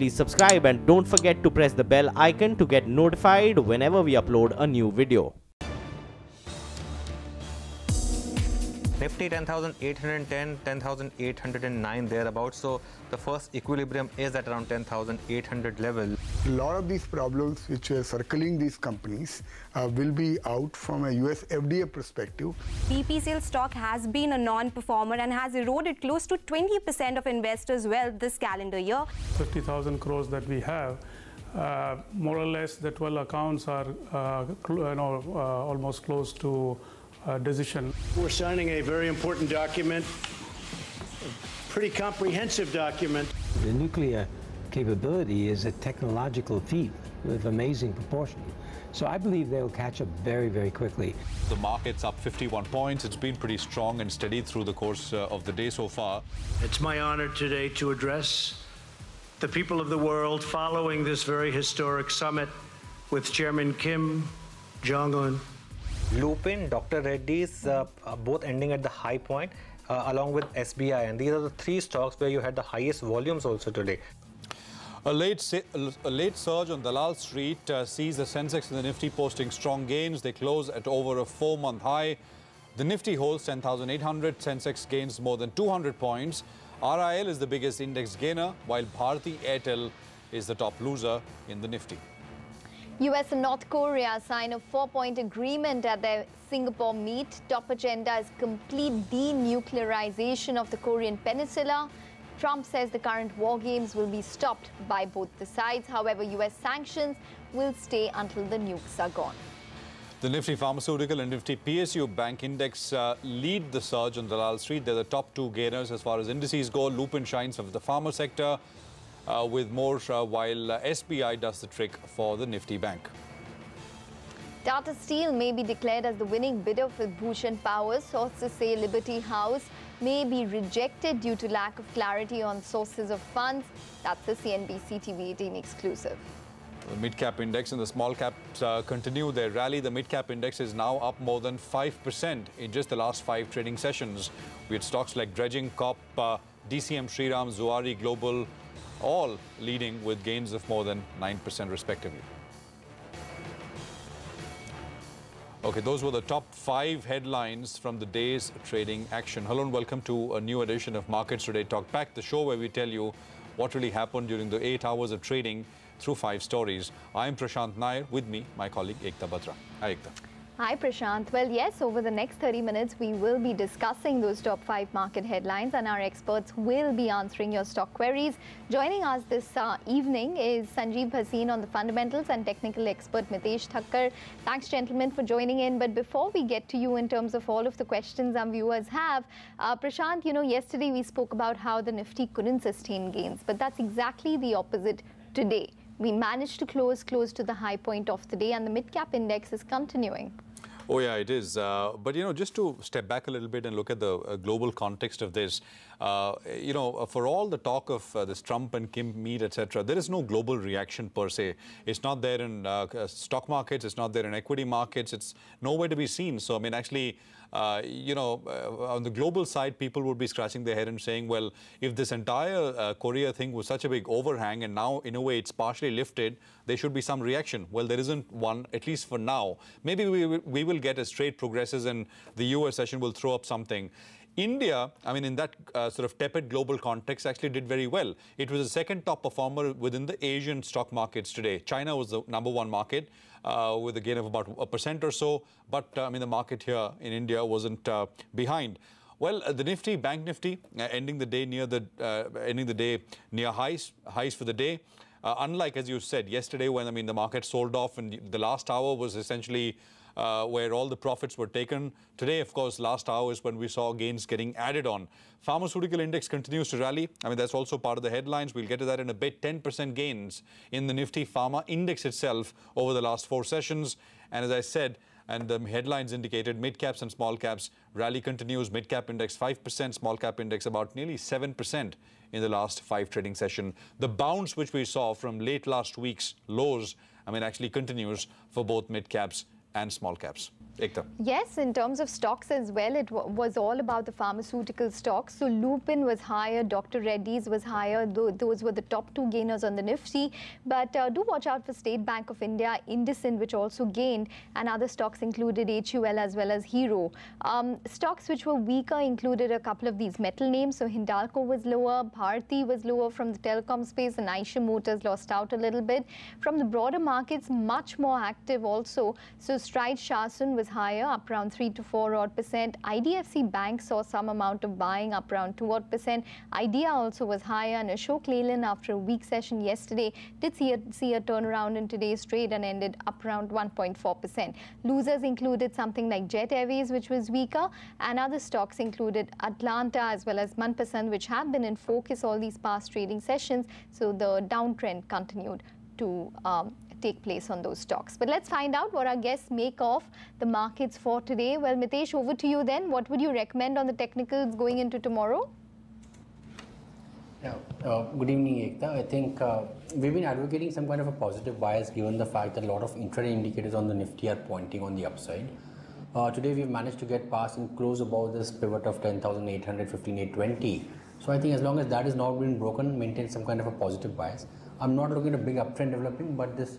please subscribe and don't forget to press the bell icon to get notified whenever we upload a new video. Nifty 10,810, 10,809 thereabouts. So the first equilibrium is at around 10,800 level. A lot of these problems which are circling these companies will be out from a US FDA perspective. BPCL stock has been a non-performer and has eroded close to 20% of investors' wealth this calendar year. 50,000 crores that we have, more or less the 12 accounts are almost close to decision. We're signing a very important document, a pretty comprehensive document. The nuclear capability is a technological feat with amazing proportion. So I believe they'll catch up very, very quickly. The market's up 51 points. It's been pretty strong and steady through the course of the day so far. It's my honor today to address the people of the world following this very historic summit with Chairman Kim Jong-un. Lupin, Dr. Reddy's both ending at the high point along with SBI, and these are the three stocks where you had the highest volumes also today. A late surge on Dalal Street sees the Sensex and the Nifty posting strong gains. They close at over a 4-month high. The Nifty holds 10,800. Sensex gains more than 200 points. RIL is the biggest index gainer, while Bharti Airtel is the top loser in the Nifty. US and North Korea sign a 4-point agreement at their Singapore meet. Top agenda is complete denuclearization of the Korean peninsula. Trump says the current war games will be stopped by both the sides. However, US sanctions will stay until the nukes are gone. The Nifty Pharmaceutical and Nifty PSU Bank Index lead the surge on Dalal Street. They're the top two gainers as far as indices go. Lupin shines for the pharma sector with more, while SBI does the trick for the Nifty Bank. Tata Steel may be declared as the winning bidder for Bhushan Power. Sources say Liberty House may be rejected due to lack of clarity on sources of funds. That's the CNBC TV 18 exclusive. The Midcap Index and the small caps continue their rally. The Midcap Index is now up more than 5% in just the last 5 trading sessions. We had stocks like Dredging Corp, DCM Shriram, Zuari Global, all leading with gains of more than 9% respectively. Okay, those were the top 5 headlines from the day's trading action. Hello and welcome to a new edition of Markets Today Talk Back, the show where we tell you what really happened during the 8 hours of trading through 5 stories. I'm Prashant Nair, with me, my colleague Ekta Batra. Hi, Ekta. Hi, Prashant. Well, yes, over the next 30 minutes, we will be discussing those top 5 market headlines and our experts will be answering your stock queries. Joining us this evening is Sanjeev Bhasin on the fundamentals and technical expert Mitesh Thakkar. Thanks, gentlemen, for joining in. But before we get to you in terms of all of the questions our viewers have, Prashant, you know, yesterday we spoke about how the Nifty couldn't sustain gains, but that's exactly the opposite today. We managed to close to the high point of the day and the mid-cap index is continuing. Oh, yeah, it is. But, you know, just to step back a little bit and look at the global context of this, you know, for all the talk of this Trump and Kim meet, etc., there is no global reaction per se. It's not there in stock markets. It's not there in equity markets. It's nowhere to be seen. So, I mean, actually, you know, on the global side, people would be scratching their head and saying, well, if this entire Korea thing was such a big overhang and now, in a way, it's partially lifted, there should be some reaction. Well, there isn't one, at least for now. Maybe we will get as trade progresses and the US session will throw up something. India, I mean, in that sort of tepid global context, actually did very well. It was the second top performer within the Asian stock markets today. China was the #1 market with a gain of about 1% or so. But, I mean, the market here in India wasn't behind. Well, the Nifty, Bank Nifty, ending the day near highs for the day. Unlike, as you said, yesterday when, I mean, the market sold off and the last hour was essentially where all the profits were taken. Today, of course, last hour is when we saw gains getting added on. Pharmaceutical index continues to rally. I mean, that's also part of the headlines. We'll get to that in a bit. 10% gains in the Nifty Pharma index itself over the last 4 sessions. And as I said, and the headlines indicated, mid-caps and small caps rally continues. Mid-cap index 5%, small-cap index about nearly 7% in the last 5 trading session. The bounce which we saw from late last week's lows, I mean, actually continues for both mid-caps and small caps. Ekta. Yes, in terms of stocks as well, it was all about the pharmaceutical stocks. So Lupin was higher, Dr. Reddy's was higher. Those were the top two gainers on the Nifty. But do watch out for State Bank of India, IndusInd, which also gained, and other stocks included HUL as well as Hero. Stocks which were weaker included a couple of these metal names. So Hindalco was lower, Bharti was lower from the telecom space, and Eicher Motors lost out a little bit. From the broader markets, much more active also. So Stride Shasun was higher, up around 3 to 4 odd %. IDFC Bank saw some amount of buying, up around 2 odd %. Idea also was higher, and Ashok Leyland, after a weak session yesterday, did see a turnaround in today's trade and ended up around 1.4%. Losers included something like Jet Airways, which was weaker, and other stocks included Atlanta as well as Manpasand, which have been in focus all these past trading sessions. So the downtrend continued to take place on those stocks. But let's find out what our guests make of the markets for today. Well, Mitesh, over to you then. What would you recommend on the technicals going into tomorrow? Yeah, good evening, Ekta. I think we've been advocating some kind of a positive bias given the fact that a lot of intraday indicators on the Nifty are pointing on the upside. Today we've managed to get past and close above this pivot of 10,800, 15,820. So I think as long as that has not been broken, maintain some kind of a positive bias. I'm not looking at a big uptrend developing, but this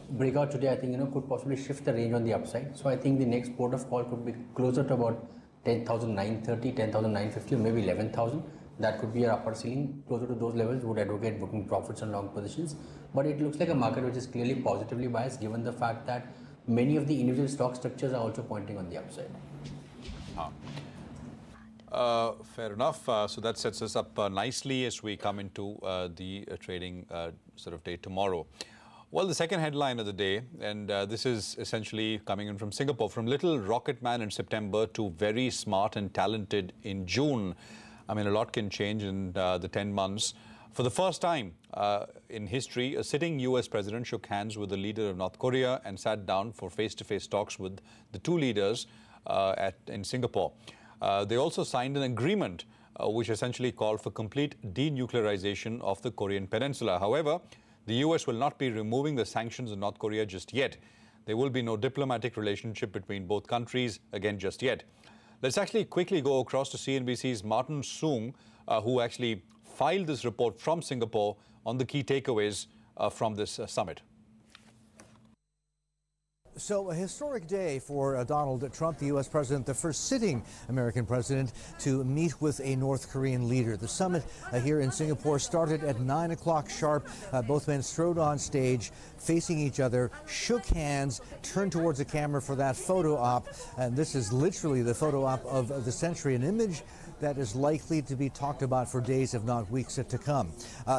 breakout today, I think, could possibly shift the range on the upside. So I think the next port of call could be closer to about 10,930, 10,950, or maybe 11,000. That could be our upper ceiling. Closer to those levels would advocate booking profits on long positions. But it looks like a market which is clearly positively biased given the fact that many of the individual stock structures are also pointing on the upside. Fair enough. So that sets us up nicely as we come into the trading sort of day tomorrow. Well, the second headline of the day, and this is essentially coming in from Singapore, from little rocket man in September to very smart and talented in June. I mean, a lot can change in the 10 months. For the first time in history, a sitting US president shook hands with the leader of North Korea and sat down for face-to-face talks with the two leaders in Singapore. They also signed an agreement which essentially called for complete denuclearization of the Korean peninsula. However, the US will not be removing the sanctions on North Korea just yet. There will be no diplomatic relationship between both countries, again, just yet. Let's actually quickly go across to CNBC's Martin Soong, who actually filed this report from Singapore on the key takeaways from this summit. So a historic day for Donald Trump, the U.S. president, the first sitting American president to meet with a North Korean leader. The summit here in Singapore started at 9 o'clock sharp. Both men strode on stage, facing each other, shook hands, turned towards the camera for that photo op. And this is literally the photo op of the century, an image that is likely to be talked about for days, if not weeks to come.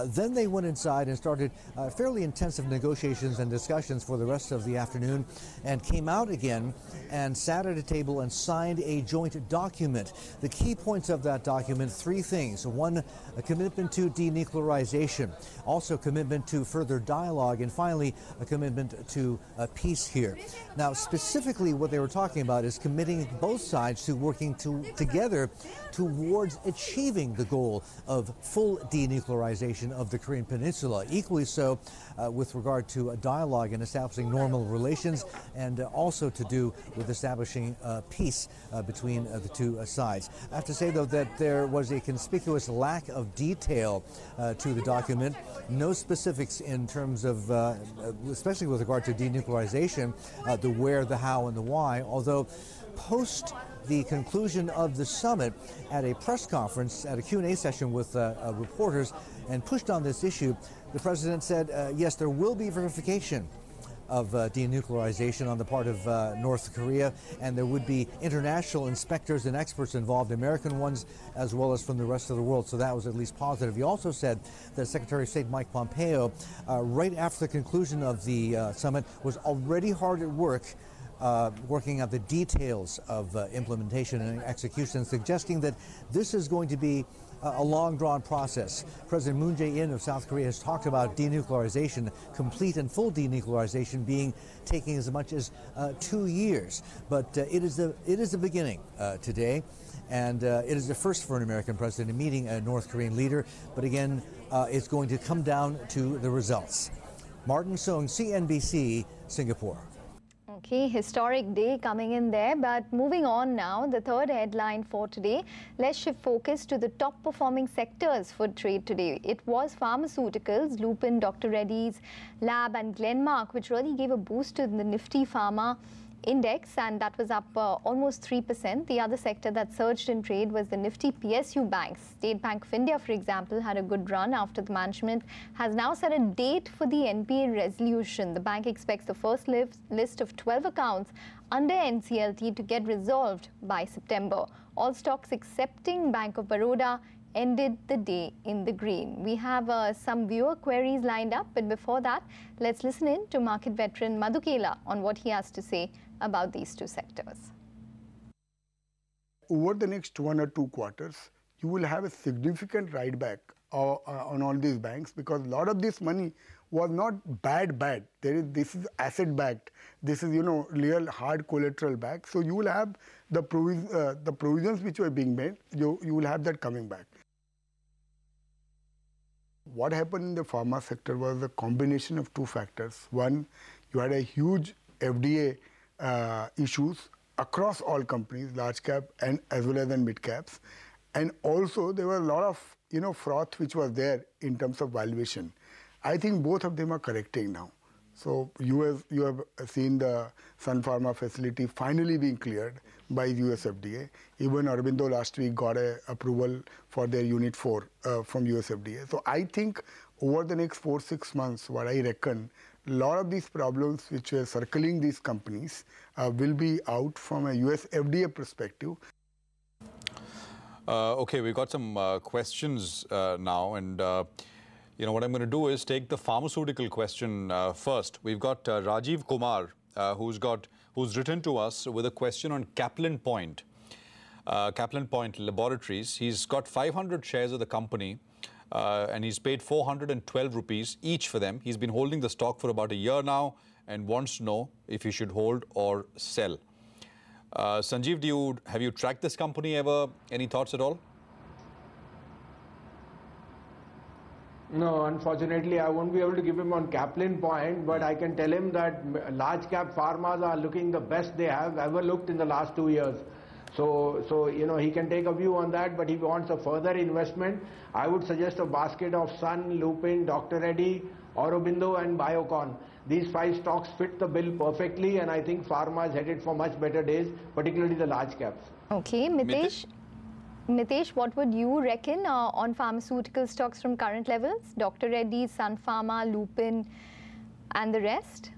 Then they went inside and started fairly intensive negotiations and discussions for the rest of the afternoon, and came out again and sat at a table and signed a joint document. The key points of that document, three things. One, a commitment to denuclearization, also commitment to further dialogue, and finally a commitment to peace here. Now, specifically what they were talking about is committing both sides to working together towards achieving the goal of full denuclearization of the Korean Peninsula. Equally so with regard to a dialogue and establishing normal relations, and also to do with establishing peace between the two sides. I have to say, though, that there was a conspicuous lack of detail to the document. No specifics in terms of, especially with regard to denuclearization, the where, the how, and the why, although post the conclusion of the summit, at a press conference, at a Q&A session with reporters, and pushed on this issue, the president said, yes, there will be verification of denuclearization on the part of North Korea, and there would be international inspectors and experts involved, American ones as well as from the rest of the world. So that was at least positive. He also said that Secretary of State Mike Pompeo, right after the conclusion of the summit, was already hard at work working out the details of implementation and execution, suggesting that this is going to be a long-drawn process. President Moon Jae-in of South Korea has talked about denuclearization, complete and full denuclearization, taking as much as 2 years. But it is the beginning today, and it is the first for an American president meeting a North Korean leader. But again, it's going to come down to the results. Martin Soong, CNBC, Singapore. Okay, historic day coming in there, but moving on now, the third headline for today. Let's shift focus to the top performing sectors for trade today. It was pharmaceuticals, Lupin, Dr. Reddy's, Lab and Glenmark, which really gave a boost to the Nifty Pharma index, and that was up almost 3%. The other sector that surged in trade was the Nifty PSU banks. State Bank of India, for example, had a good run after the management has now set a date for the NPA resolution. The bank expects the first list of 12 accounts under NCLT to get resolved by September. All stocks excepting Bank of Baroda ended the day in the green. We have some viewer queries lined up, but before that, let's listen in to market veteran Madhu Kela on what he has to say about these two sectors. Over the next 1 or 2 quarters, you will have a significant write back on all these banks, because a lot of this money was not bad. This is asset backed. This is, real hard collateral back. So you will have the provisions which were being made. You will have that coming back. What happened in the pharma sector was a combination of 2 factors. One, you had a huge FDA issues across all companies, large cap and as well as in mid caps, and also there were a lot of froth which was there in terms of valuation. I think both of them are correcting now. So you have seen the Sun Pharma facility finally being cleared by US FDA. Even Aurobindo last week got a approval for their Unit 4 from US FDA. So I think over the next 4-6 months, what I reckon, a lot of these problems which were circling these companies will be out from a US FDA perspective. Okay, we've got some questions now, and what I'm going to do is take the pharmaceutical question first. We've got Rajiv Kumar, who's written to us with a question on Kaplan Point Laboratories. He's got 500 shares of the company, and he's paid 412 rupees each for them. He's been holding the stock for about a year now and wants to know if he should hold or sell. Sanjeev, have you tracked this company ever? Any thoughts at all? No, unfortunately, I won't be able to give him on Kaplan Point, but I can tell him that large cap pharmas are looking the best they have ever looked in the last 2 years. So he can take a view on that, but if he wants a further investment, I would suggest a basket of Sun, Lupin, Dr. Reddy, Aurobindo and Biocon. These 5 stocks fit the bill perfectly, and I think pharma is headed for much better days, particularly the large caps. Okay, Mitesh, what would you reckon on pharmaceutical stocks from current levels? Dr. Reddy, Sun Pharma, Lupin and the rest?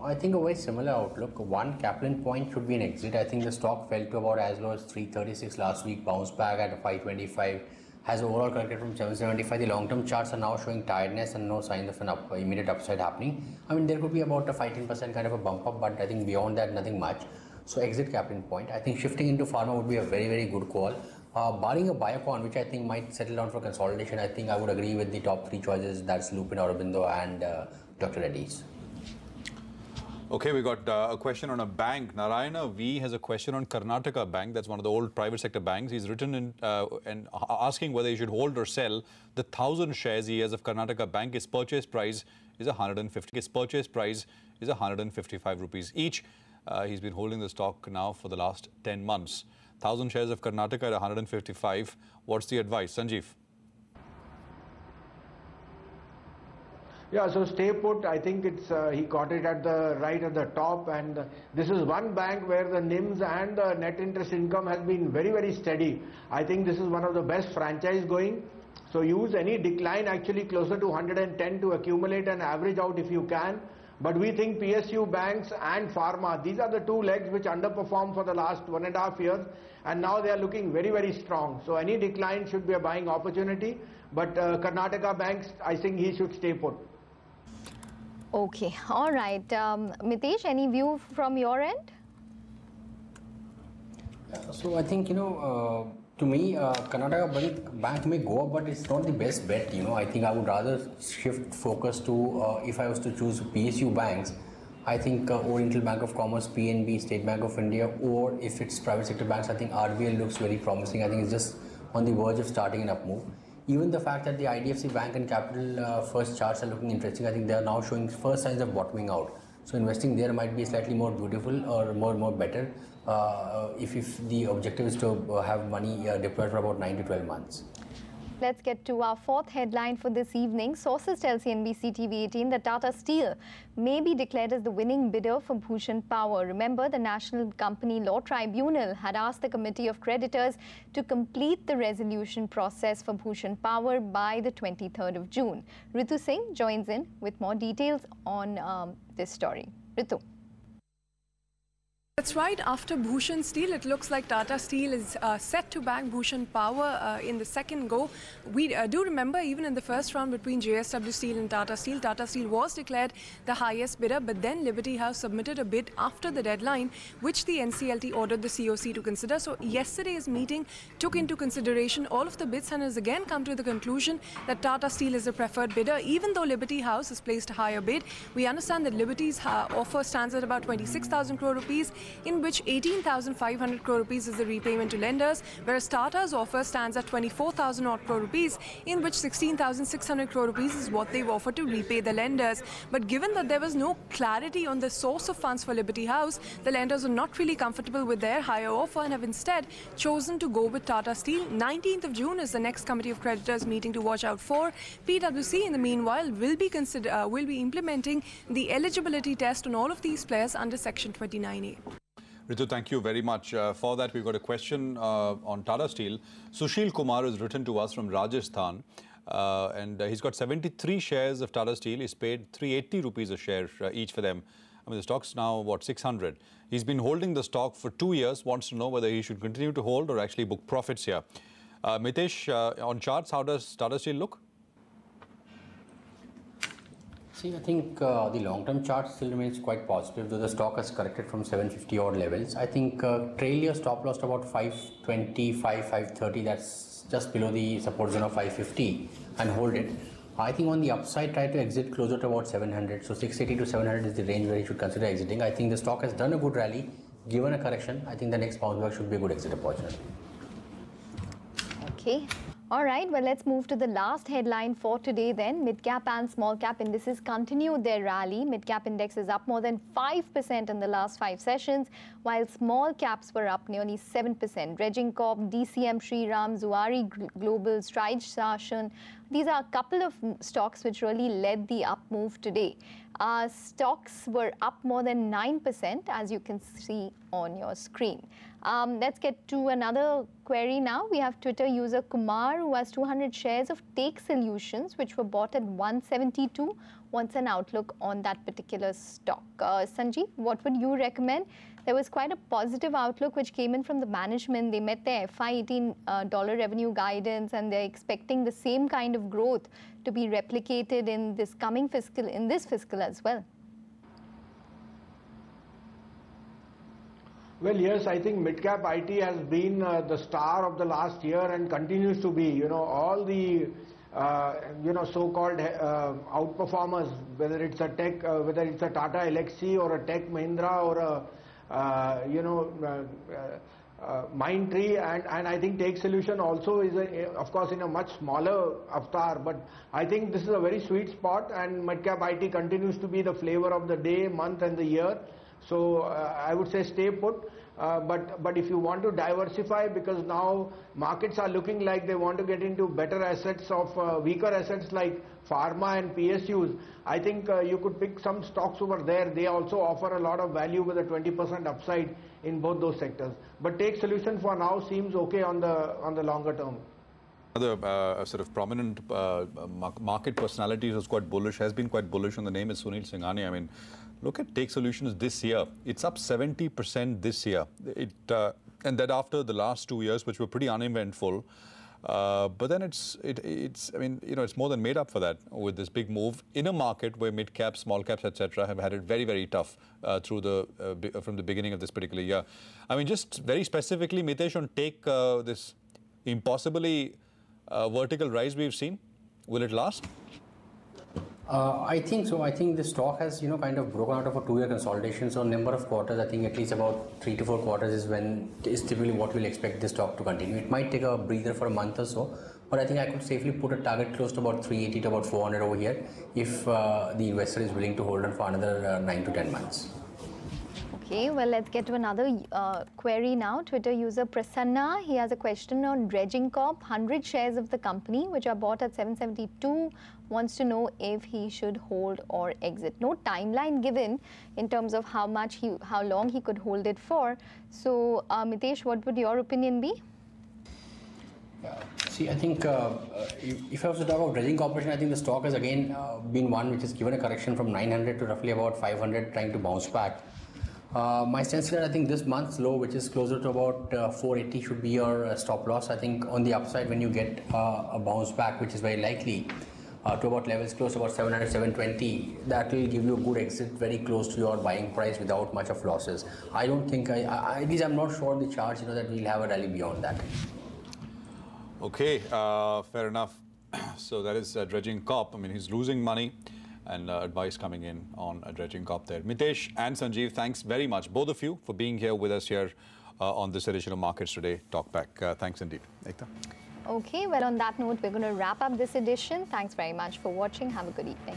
I think a very similar outlook. One, Kaplan Point should be an exit. I think the stock fell to about as low as 336 last week, bounced back at 525, has overall corrected from 775. The long-term charts are now showing tiredness and no signs of an immediate upside happening. I mean, there could be about a 15% kind of a bump up, but I think beyond that, nothing much. So exit Kaplan Point. I think shifting into pharma would be a very, very good call. Barring a Biocon, which I think might settle down for consolidation, I think I would agree with the top 3 choices. That's Lupin, Aurobindo and Dr. Reddy's. Okay, we got a question on a bank. Narayana V has a question on Karnataka Bank. That's one of the old private sector banks. He's written in and asking whether he should hold or sell the 1,000 shares he has of Karnataka Bank. His purchase price is 150. His purchase price is 155 rupees each. He's been holding the stock now for the last 10 months. 1,000 shares of Karnataka at 155. What's the advice, Sanjeev? Yeah, so stay put. I think it's he got it at the right at the top, and this is one bank where the NIMs and the net interest income has been very, very steady. I think this is one of the best franchise going. So use any decline actually closer to 110 to accumulate and average out if you can. But we think PSU banks and pharma, these are the 2 legs which underperformed for the last 1.5 years, and now they are looking very, very strong. So any decline should be a buying opportunity. But Karnataka banks, I think he should stay put. Okay, all right. Mitesh, any view from your end? So I think, to me, Karnataka Bank may go up, but it's not the best bet. I think I would rather shift focus to, if I was to choose PSU banks, I think Oriental Bank of Commerce, PNB, State Bank of India, or if it's private sector banks, I think RBL looks very promising. I think it's just on the verge of starting an up move. Even the fact that the IDFC Bank and Capital First charts are looking interesting, I think they are now showing first signs of bottoming out. So investing there might be slightly more beautiful or more better if the objective is to have money deployed for about 9 to 12 months. Let's get to our fourth headline for this evening. Sources tell CNBC TV18 that Tata Steel may be declared as the winning bidder for Bhushan Power. Remember, the National Company Law Tribunal had asked the Committee of Creditors to complete the resolution process for Bhushan Power by the 23rd of June. Ritu Singh joins in with more details on this story. Ritu. That's right. After Bhushan Steel, it looks like Tata Steel is set to back Bhushan Power in the second go. We do remember even in the first round between JSW Steel and Tata Steel was declared the highest bidder, but then Liberty House submitted a bid after the deadline, which the NCLT ordered the COC to consider. So yesterday's meeting took into consideration all of the bids and has again come to the conclusion that Tata Steel is the preferred bidder, even though Liberty House has placed a higher bid. We understand that Liberty's offer stands at about 26,000 crore rupees, in which 18,500 crore rupees is the repayment to lenders, whereas Tata's offer stands at 24,000 odd crore rupees, in which 16,600 crore rupees is what they've offered to repay the lenders. But given that there was no clarity on the source of funds for Liberty House, the lenders are not really comfortable with their higher offer and have instead chosen to go with Tata Steel. 19th of June is the next Committee of Creditors meeting to watch out for. PwC, in the meanwhile, will be implementing the eligibility test on all of these players under Section 29A. Ritu, thank you very much. For that, we've got a question on Tata Steel. Sushil Kumar has written to us from Rajasthan, and he's got 73 shares of Tata Steel. He's paid 380 rupees a share each for them. I mean, the stock's now, what, 600. He's been holding the stock for 2 years, wants to know whether he should continue to hold or actually book profits here. Mitesh, on charts, how does Tata Steel look? See, I think the long-term chart still remains quite positive, though the stock has corrected from 750 odd levels. I think trail your stop loss to about 525, 530, that's just below the support zone of 550, and hold it. I think on the upside, try to exit closer to about 700. So 680 to 700 is the range where you should consider exiting. I think the stock has done a good rally. Given a correction, I think the next bounce back should be a good exit opportunity. Okay. All right, well, let's move to the last headline for today then. Midcap and small cap indices continued their rally. Midcap index is up more than 5% in the last 5 sessions, while small caps were up nearly 7%. Regen Corp, DCM Shriram, Zuari Global, Stride Sashan. These are a couple of stocks which really led the up move today. Stocks were up more than 9%, as you can see on your screen. Let's get to another query now. We have Twitter user Kumar, who has 200 shares of Take Solutions, which were bought at 172. Wants an outlook on that particular stock. Sanjeev, what would you recommend? There was quite a positive outlook which came in from the management. They met their FY 18 dollar revenue guidance, and they're expecting the same kind of growth to be replicated in this coming fiscal, in this fiscal as well. Well, yes, I think Midcap IT has been the star of the last year and continues to be. You know, all the so-called outperformers, whether it's a tech, whether it's a Tata Elxsi or a Tech Mahindra or a Mindtree, and I think Take Solution also is, of course, in a much smaller avatar, but I think this is a very sweet spot, and Midcap IT continues to be the flavor of the day, month and the year. So I would say stay put, but if you want to diversify, because now markets are looking like they want to get into better assets of weaker assets like Pharma and PSUs, I think you could pick some stocks over there. They also offer a lot of value with a 20% upside in both those sectors. But Take Solution for now seems okay on the longer term. Another sort of prominent market personality who's quite bullish, has been quite bullish on the name is Sunil Singhania. I mean, look at Take Solutions this year. It's up 70% this year. And that after the last 2 years, which were pretty uneventful. But then I mean, you know, it's more than made up for that with this big move in a market where mid caps, small caps, etc., have had it very, very tough from the beginning of this particular year. I mean, just very specifically, Mitesh, on Take, this impossibly vertical rise we've seen, will it last? I think so. I think the stock has, kind of broken out of a 2-year consolidation. So number of quarters, I think at least about 3 to 4 quarters is typically what we'll expect the stock to continue. It might take a breather for a month or so, but I think I could safely put a target close to about 380 to about 400 over here if the investor is willing to hold on for another 9 to 10 months. Okay, well, let's get to another query now. Twitter user Prasanna, he has a question on Dredging Corp. 100 shares of the company, which are bought at 772, wants to know if he should hold or exit. No timeline given in terms of how long he could hold it for. So, Mitesh, what would your opinion be? See, I think if I was to talk about Dredging Corporation, I think the stock has again been one which has given a correction from 900 to roughly about 500, trying to bounce back. My sense is that I think this month's low, which is closer to about 480, should be your stop loss. I think on the upside, when you get a bounce back, which is very likely, to about levels close to about 700, 720, that will give you a good exit very close to your buying price without much of losses. I don't think, at least I'm not sure on the charts, that we'll have a rally beyond that. Okay, fair enough. So that is Dredging Corp. I mean, he's losing money. And advice coming in on Dredging Corp there. Mitesh and Sanjeev, thanks very much, both of you, for being here with us here on this edition of Markets Today Talkback. Thanks indeed. Ekta. Okay, well, on that note, we're going to wrap up this edition. Thanks very much for watching. Have a good evening.